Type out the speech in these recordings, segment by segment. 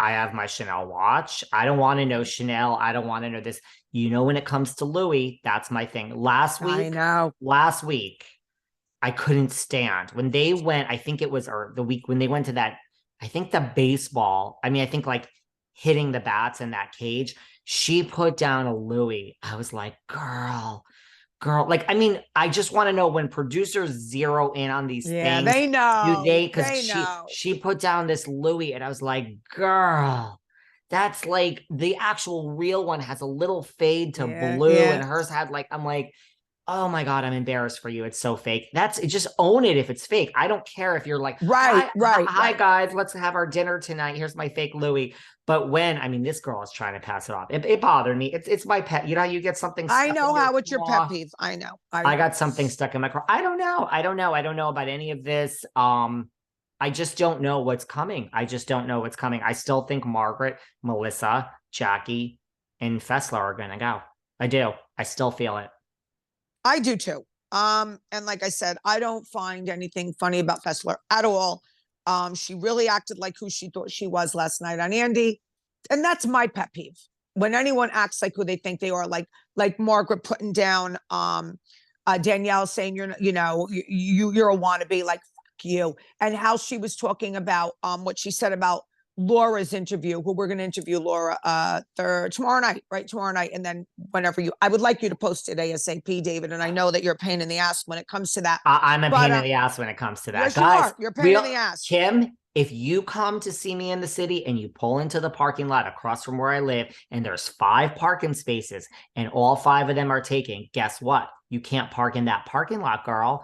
I have my Chanel watch. I don't want to know Chanel. I don't want to know this. You know, when it comes to Louis, that's my thing. Last week, I couldn't stand when they went, I think it was, or the week when they went to that, I think the baseball, I think like hitting the bats in that cage, she put down a Louis. I was like, girl, like, I just want to know when producers zero in on these things. They know. Because she put down this Louis and I was like, girl, that's like the actual real one has a little fade to blue and hers had like, I'm like, oh my God, I'm embarrassed for you. It's so fake. Just own it if it's fake. I don't care if you're like, hi guys, let's have our dinner tonight. Here's my fake Louis. But when, this girl is trying to pass it off. It bothered me. It's my pet. You know, you get something. I know how it's your pet peeve. I know. I got something stuck in my car. I don't know. I don't know about any of this. I just don't know what's coming. I still think Margaret, Melissa, Jackie, and Fessler are going to go. I do. I still feel it. I do too. And like I said, I don't find anything funny about Fessler at all. She really acted like who she thought she was last night on Andy. And that's my pet peeve. When anyone acts like who they think they are, like Margaret putting down Danielle saying you're a wannabe, like fuck you. And how she was talking about what she said about Laura's interview, who we're going to interview Laura tomorrow night. And then I would like you to post it ASAP, David. And I know that you're a pain in the ass when it comes to that. I'm a pain in the ass when it comes to that. Yes, guys, you're a pain in the ass. Kim, if you come to see me in the city and you pull into the parking lot across from where I live and there's 5 parking spaces and all 5 of them are taken, guess what? You can't park in that parking lot, girl.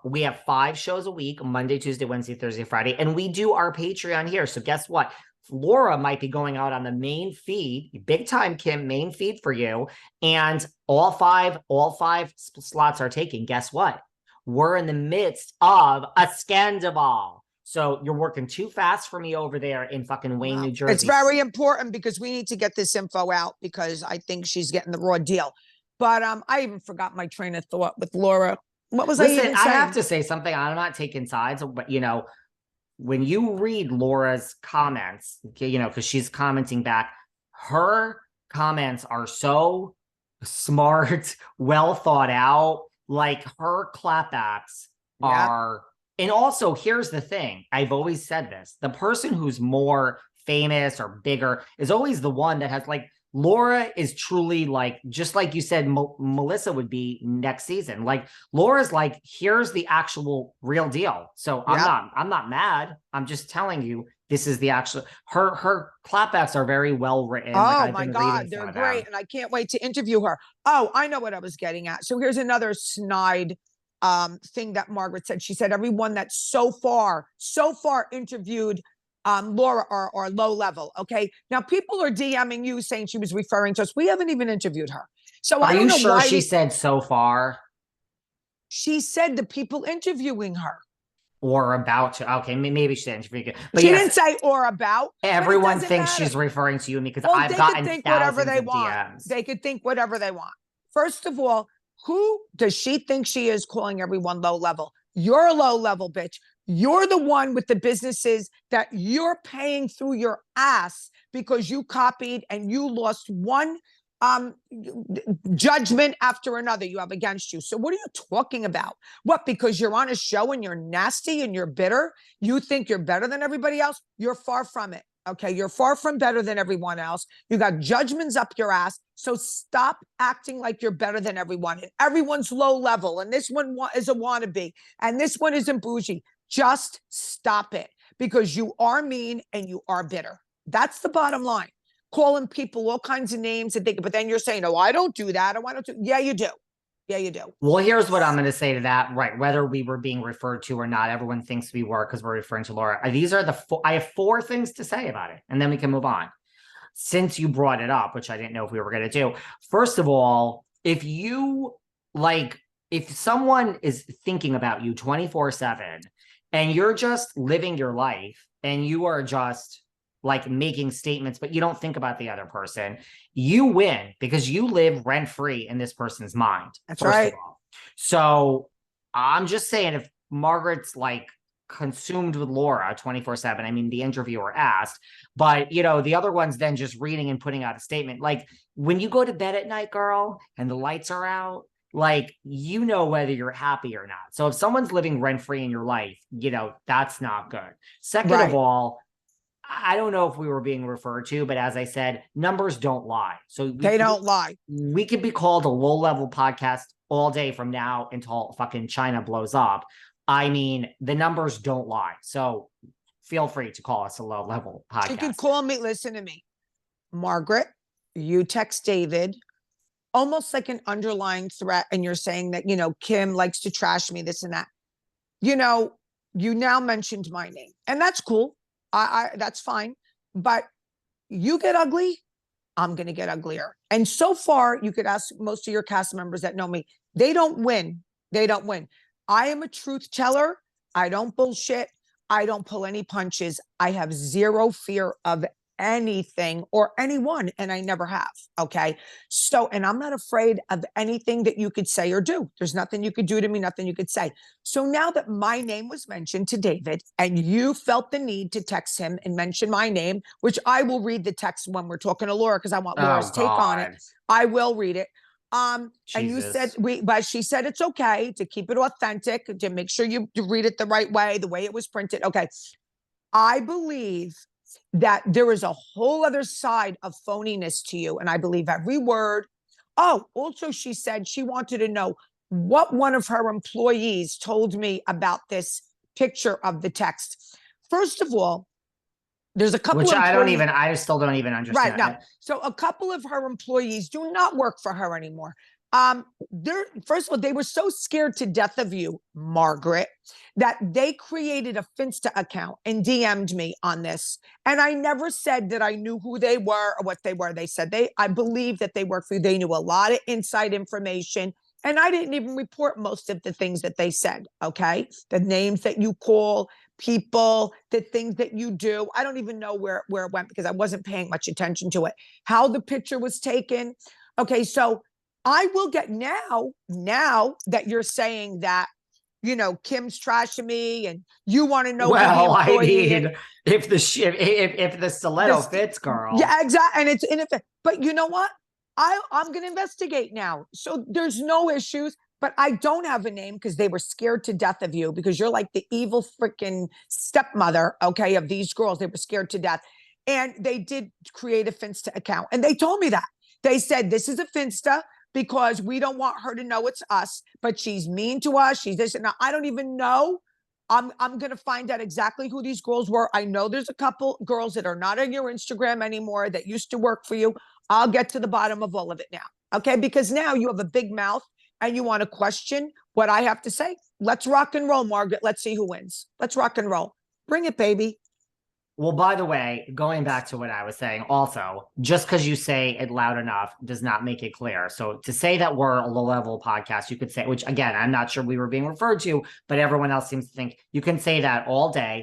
We have 5 shows a week, Monday, Tuesday, Wednesday, Thursday, Friday, and we do our Patreon here. So guess what? Laura might be going out on the main feed, big time, Kim, main feed for you. And all five slots are taken. Guess what? We're in the midst of a scandal. So you're working too fast for me over there in fucking Wayne, New Jersey. It's very important because we need to get this info out because I think she's getting the raw deal. But I even forgot my train of thought with Laura. What was I even saying? I have to say something. I'm not taking sides, but when you read Laura's comments, because she's commenting back, her comments are so smart, well thought out. Like her clapbacks are. And also, here's the thing. I've always said this. The person who's more famous or bigger is always the one that has like, Laura is truly like, just like you said, Melissa would be next season. Like Laura's like, here's the actual real deal. So I'm not mad. I'm just telling you, this is the actual, her clapbacks are very well written. Oh my God, they're great. And I can't wait to interview her. Oh, I know what I was getting at. So here's another snide thing that Margaret said. She said, everyone that's so far interviewed Laura are low level. Okay. Now people are DMing you saying she was referring to us. We haven't even interviewed her. So are you sure she said so far? She said the people interviewing her. Or about to. Okay, maybe she didn't. But she didn't say or about. Everyone thinks she's referring to you and me because I've gotten thousands of DMs. They could think whatever they want. First of all, who does she think she is calling everyone low level? You're a low level bitch. You're the one with the businesses that you're paying through your ass because you copied and you lost one judgment after another you have against you. So what are you talking about? What, because you're on a show and you're nasty and you're bitter? You think you're better than everybody else? You're far from it. Okay. You're far from better than everyone else. You got judgments up your ass. So stop acting like you're better than everyone. And everyone's low level. And this one is a wannabe. And this one isn't bougie. Just stop it because you are mean and you are bitter. That's the bottom line. Calling people all kinds of names and but then you're saying, oh, I don't do that. I don't do. Yeah, you do. Yeah, you do. Well, here's what I'm going to say to that. Right. Whether we were being referred to or not, everyone thinks we were because we're referring to Laura. These are I have 4 things to say about it and then we can move on. Since you brought it up, which I didn't know if we were going to do. First of all, if someone is thinking about you 24/7 and you're just living your life and you are just like making statements, but you don't think about the other person, you win because you live rent free in this person's mind. That's right. So I'm just saying, if Margaret's like consumed with Laura 24/7. I mean, the interviewer asked, but the other ones then just reading and putting out a statement. Like when you go to bed at night, girl, and the lights are out, like, whether you're happy or not. So if someone's living rent-free in your life, that's not good. Second of all, I don't know if we were being referred to, but as I said, numbers don't lie. So they don't lie. We could be called a low-level podcast all day from now until fucking China blows up. I mean, the numbers don't lie. So feel free to call us a low-level podcast. You can call me, listen to me. Margaret, you text David almost like an underlying threat, and you're saying that, Kim likes to trash me, this and that. You now mentioned my name, and that's cool. I that's fine. But you get ugly, I'm going to get uglier. And so far, you could ask most of your cast members that know me, they don't win. They don't win. I am a truth teller. I don't bullshit. I don't pull any punches. I have zero fear of anything or anyone, and I never have. Okay. So, and I'm not afraid of anything that you could say or do. There's nothing you could do to me, nothing you could say. So now that my name was mentioned to David and you felt the need to text him and mention my name, which I will read the text when we're talking to Laura, because I want Laura's take on it. I will read it. And you said but she said it's okay to keep it authentic, to make sure you read it the right way, the way it was printed. Okay. I believe that there is a whole other side of phoniness to you, and I believe every word. Oh, also she said she wanted to know what one of her employees told me about this picture of the text. First of all, there's a couple which of I still don't even understand. Right now, so a couple of her employees do not work for her anymore. First of all, they were so scared to death of you, Margaret, that they created a Finsta account and DM'd me on this. And I never said that I knew who they were or what they were. They said I believe that they work for you. They knew a lot of inside information. And I didn't even report most of the things that they said. Okay. The names that you call people, the things that you do. I don't even know where it went because I wasn't paying much attention to it. How the picture was taken. Okay. So I will get now that you're saying that, Kim's trashing me and you want to know. Well, I mean, if the stiletto fits, girl. Yeah, exactly. And it's ineffective. But you know what? I'm going to investigate now. So there's no issues, but I don't have a name because they were scared to death of you because you're like the evil freaking stepmother, okay, of these girls. They were scared to death. And they did create a Finsta account. And they told me that. They said, this is a Finsta, because we don't want her to know it's us, but she's mean to us. She's this. And I don't even know. I'm going to find out exactly who these girls were. I know there's a couple girls that are not on your Instagram anymore that used to work for you. I'll get to the bottom of all of it now. Okay. Because now you have a big mouth and you want to question what I have to say. Let's rock and roll, Margaret. Let's see who wins. Let's rock and roll. Bring it, baby. Well, by the way, going back to what I was saying, also, just because you say it loud enough does not make it clear. So to say that we're a low-level podcast, you could say, which again, I'm not sure we were being referred to, but everyone else seems to think you can say that all day.